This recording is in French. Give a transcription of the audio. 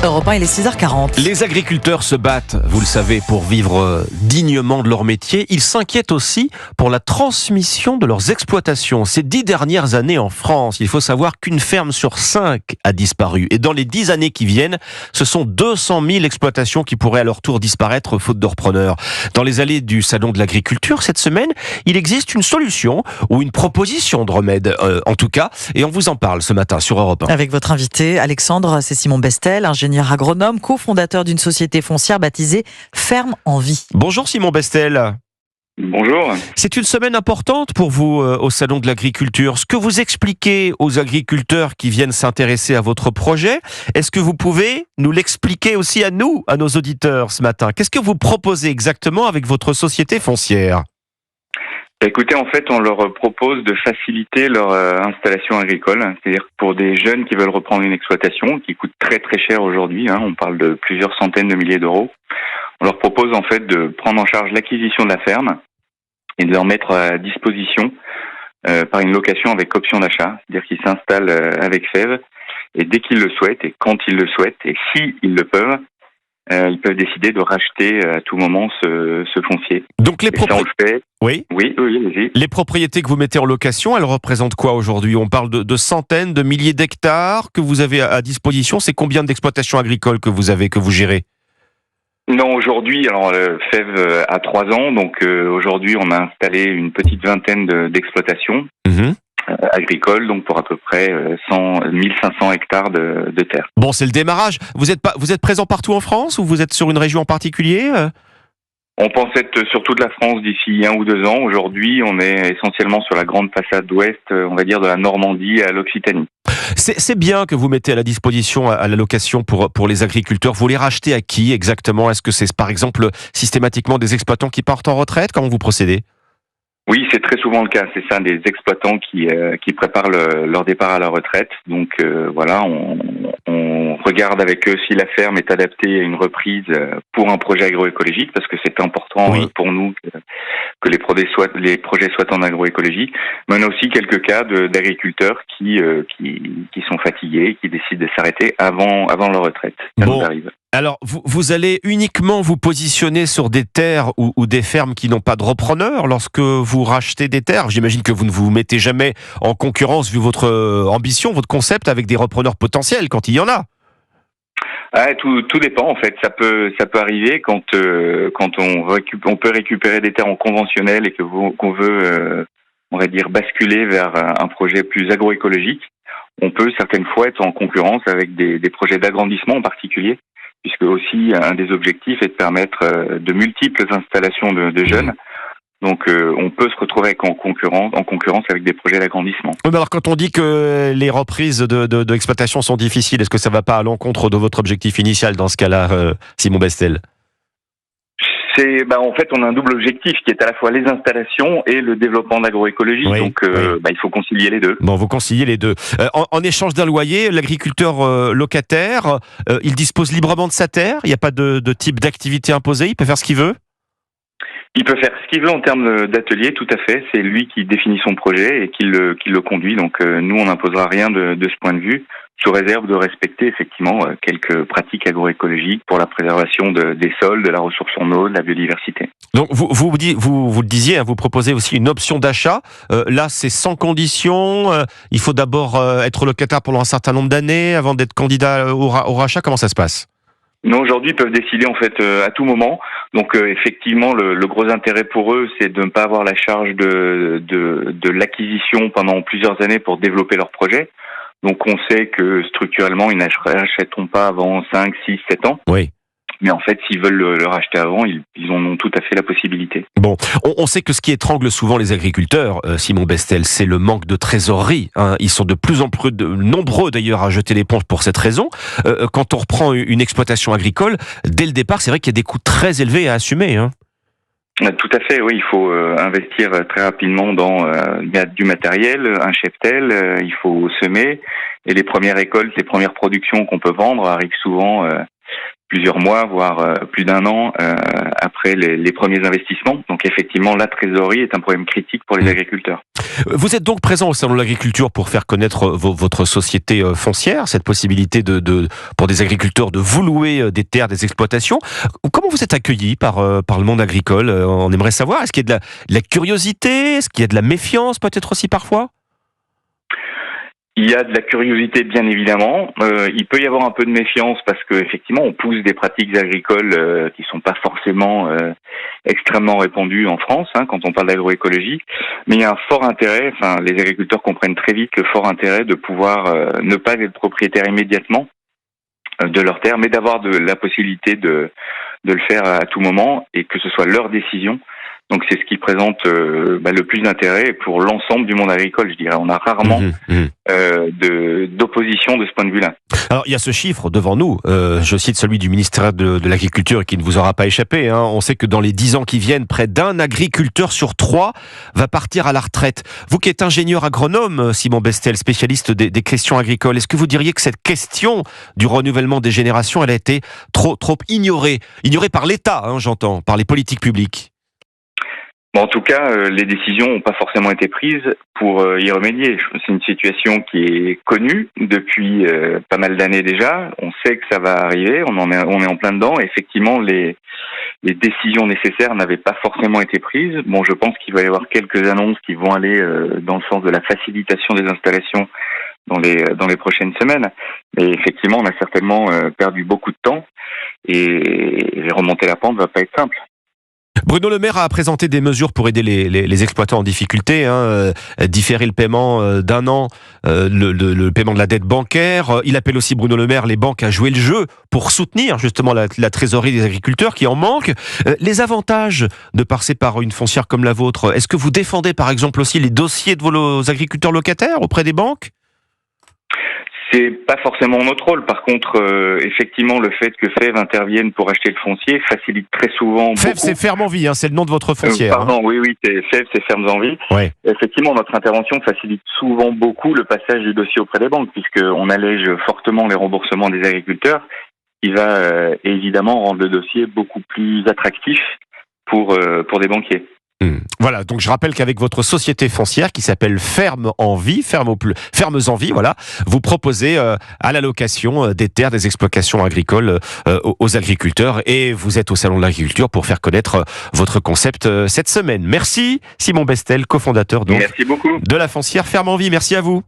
Europe 1, il est 6h40. Les agriculteurs se battent, vous le savez, pour vivre dignement de leur métier. Ils s'inquiètent aussi pour la transmission de leurs exploitations. Ces 10 dernières années en France, il faut savoir qu'une ferme sur 5 a disparu. Et dans les 10 années qui viennent, ce sont 200 000 exploitations qui pourraient à leur tour disparaître faute de repreneurs. Dans les allées du Salon de l'Agriculture, cette semaine, il existe une solution ou une proposition de remède, en tout cas. Et on vous en parle ce matin sur Europe 1. Avec votre invité, Alexandre, c'est Simon Bestel, ingénieur agronome, cofondateur d'une société foncière baptisée Ferme en Vie. Bonjour Simon Bestel. Bonjour. C'est une semaine importante pour vous au Salon de l'Agriculture. Ce que vous expliquez aux agriculteurs qui viennent s'intéresser à votre projet, est-ce que vous pouvez nous l'expliquer aussi à nous, à nos auditeurs ce matin? Qu'est-ce que vous proposez exactement avec votre société foncière? Écoutez, en fait, on leur propose de faciliter leur installation agricole. C'est-à-dire que pour des jeunes qui veulent reprendre une exploitation, qui coûte très très cher aujourd'hui, on parle de plusieurs centaines de milliers d'euros, on leur propose en fait de prendre en charge l'acquisition de la ferme et de leur mettre à disposition par une location avec option d'achat. C'est-à-dire qu'ils s'installent avec FEV et dès qu'ils le souhaitent et quand ils le souhaitent et si ils le peuvent, ils peuvent décider de racheter à tout moment ce foncier. Donc les propriétés. Oui, allez-y. Les propriétés que vous mettez en location, elles représentent quoi aujourd'hui? On parle de centaines, de milliers d'hectares que vous avez à disposition. C'est combien d'exploitations agricoles que vous avez, que vous gérez? Non, aujourd'hui, alors FEV a 3 ans, donc aujourd'hui on a installé une petite vingtaine d'exploitations agricoles, donc pour à peu près 1500 hectares de terre. Bon, c'est le démarrage. Vous êtes présent partout en France ou vous êtes sur une région en particulier? On pense être sur toute la France d'ici 1 ou 2 ans. Aujourd'hui, on est essentiellement sur la grande façade ouest, on va dire de la Normandie à l'Occitanie. C'est bien que vous mettez à la disposition à la location pour les agriculteurs. Vous les rachetez à qui exactement? Est-ce que c'est par exemple systématiquement des exploitants qui partent en retraite? Comment vous procédez? Oui, c'est très souvent le cas. C'est ça, des exploitants qui préparent leur départ à la retraite. Donc voilà, on regarde avec eux si la ferme est adaptée à une reprise pour un projet agroécologique, parce que c'est important pour nous que les projets soient en agroécologie. Mais on a aussi quelques cas d'agriculteurs qui sont fatigués, qui décident de s'arrêter avant leur retraite. Ça nous arrive. Alors, vous allez uniquement vous positionner sur des terres ou des fermes qui n'ont pas de repreneurs lorsque vous rachetez des terres? J'imagine que vous ne vous mettez jamais en concurrence, vu votre ambition, votre concept, avec des repreneurs potentiels, quand il y en a. Tout dépend en fait. Ça peut arriver quand on peut récupérer des terres en conventionnel et qu'on veut, on va dire, basculer vers un projet plus agroécologique. On peut certaines fois être en concurrence avec des projets d'agrandissement en particulier, puisque aussi un des objectifs est de permettre de multiples installations de jeunes. Donc on peut se retrouver en concurrence avec des projets d'agrandissement. Mais alors quand on dit que les reprises d'exploitation sont difficiles, est-ce que ça ne va pas à l'encontre de votre objectif initial dans ce cas-là, Simon Bestel? En fait, on a un double objectif qui est à la fois les installations et le développement d'agroécologie. Donc, il faut concilier les deux. Bon, vous conciliez les deux. En échange d'un loyer, l'agriculteur locataire, il dispose librement de sa terre. Il n'y a pas de type d'activité imposée. Il peut faire ce qu'il veut. Il peut faire ce qu'il veut en termes d'atelier, tout à fait. C'est lui qui définit son projet et qui le conduit. Donc, nous, on n'imposera rien de ce point de vue, sous réserve de respecter effectivement quelques pratiques agroécologiques pour la préservation des sols, de la ressource en eau, de la biodiversité. Donc vous le disiez, vous proposez aussi une option d'achat. Là, c'est sans condition. Il faut d'abord être locataire pendant un certain nombre d'années avant d'être candidat au rachat. Comment ça se passe? Non, aujourd'hui, ils peuvent décider en fait à tout moment. Donc effectivement, le gros intérêt pour eux, c'est de ne pas avoir la charge de l'acquisition pendant plusieurs années pour développer leur projet. Donc on sait que structurellement, ils n'achèteront pas avant 5, 6, 7 ans. Oui. Mais en fait, s'ils veulent le racheter avant, ils en ont tout à fait la possibilité. Bon, on sait que ce qui étrangle souvent les agriculteurs, Simon Bestel, c'est le manque de trésorerie. Ils sont de plus en plus nombreux d'ailleurs à jeter l'éponge pour cette raison. Quand on reprend une exploitation agricole, dès le départ, c'est vrai qu'il y a des coûts très élevés à assumer. Tout à fait, oui. Il faut investir très rapidement il y a du matériel, un cheptel, il faut semer. Et les premières récoltes, les premières productions qu'on peut vendre arrivent souvent plusieurs mois, voire plus d'1 an après les premiers investissements. Donc effectivement, la trésorerie est un problème critique pour les agriculteurs. Vous êtes donc présent au Salon de l'Agriculture pour faire connaître votre société foncière, cette possibilité pour des agriculteurs de vous louer des terres, des exploitations. Comment vous êtes accueillis par le monde agricole? On aimerait savoir, est-ce qu'il y a de la curiosité? Est-ce qu'il y a de la méfiance peut-être aussi parfois? Il y a de la curiosité, bien évidemment. Il peut y avoir un peu de méfiance parce que effectivement, on pousse des pratiques agricoles qui sont pas forcément extrêmement répandues en France, quand on parle d'agroécologie. Mais il y a un fort intérêt. Enfin, les agriculteurs comprennent très vite le fort intérêt de pouvoir ne pas être propriétaire immédiatement de leur terre, mais d'avoir la possibilité de le faire à tout moment et que ce soit leur décision. Donc c'est ce qui présente le plus d'intérêt pour l'ensemble du monde agricole, je dirais. On a rarement d'opposition de ce point de vue-là. Alors il y a ce chiffre devant nous, je cite celui du ministère de l'Agriculture qui ne vous aura pas échappé. On sait que dans les 10 ans qui viennent, près d'1 agriculteur sur 3 va partir à la retraite. Vous qui êtes ingénieur agronome, Simon Bestel, spécialiste des questions agricoles, est-ce que vous diriez que cette question du renouvellement des générations, elle a été trop ignorée par l'État, j'entends, par les politiques publiques? En tout cas, les décisions n'ont pas forcément été prises pour y remédier. C'est une situation qui est connue depuis pas mal d'années déjà. On sait que ça va arriver, on est en plein dedans. Et effectivement, les décisions nécessaires n'avaient pas forcément été prises. Bon, je pense qu'il va y avoir quelques annonces qui vont aller dans le sens de la facilitation des installations dans les prochaines semaines. Mais effectivement, on a certainement perdu beaucoup de temps et remonter la pente ne va pas être simple. Bruno Le Maire a présenté des mesures pour aider les exploitants en difficulté, différer le paiement d'1 an, le paiement de la dette bancaire. Il appelle aussi, Bruno Le Maire, les banques à jouer le jeu pour soutenir justement la trésorerie des agriculteurs qui en manquent. Les avantages de passer par une foncière comme la vôtre, est-ce que vous défendez par exemple aussi les dossiers de vos agriculteurs locataires auprès des banques? C'est pas forcément notre rôle. Par contre, effectivement, le fait que FEV intervienne pour acheter le foncier facilite très souvent FEV, beaucoup. c'est Ferme en Vie, c'est le nom de votre foncière. Oui, c'est FEV, c'est Fermes en Vie. Ouais. Effectivement, notre intervention facilite souvent beaucoup le passage du dossier auprès des banques, puisqu'on allège fortement les remboursements des agriculteurs, qui va évidemment rendre le dossier beaucoup plus attractif pour des banquiers. Voilà, donc je rappelle qu'avec votre société foncière qui s'appelle Fermes en Vie, Fermes en Vie, voilà, vous proposez à la location des terres, des exploitations agricoles aux agriculteurs, et vous êtes au Salon de l'Agriculture pour faire connaître votre concept cette semaine. Merci Simon Bestel, cofondateur donc Merci beaucoup. de la foncière Fermes en Vie. Merci à vous.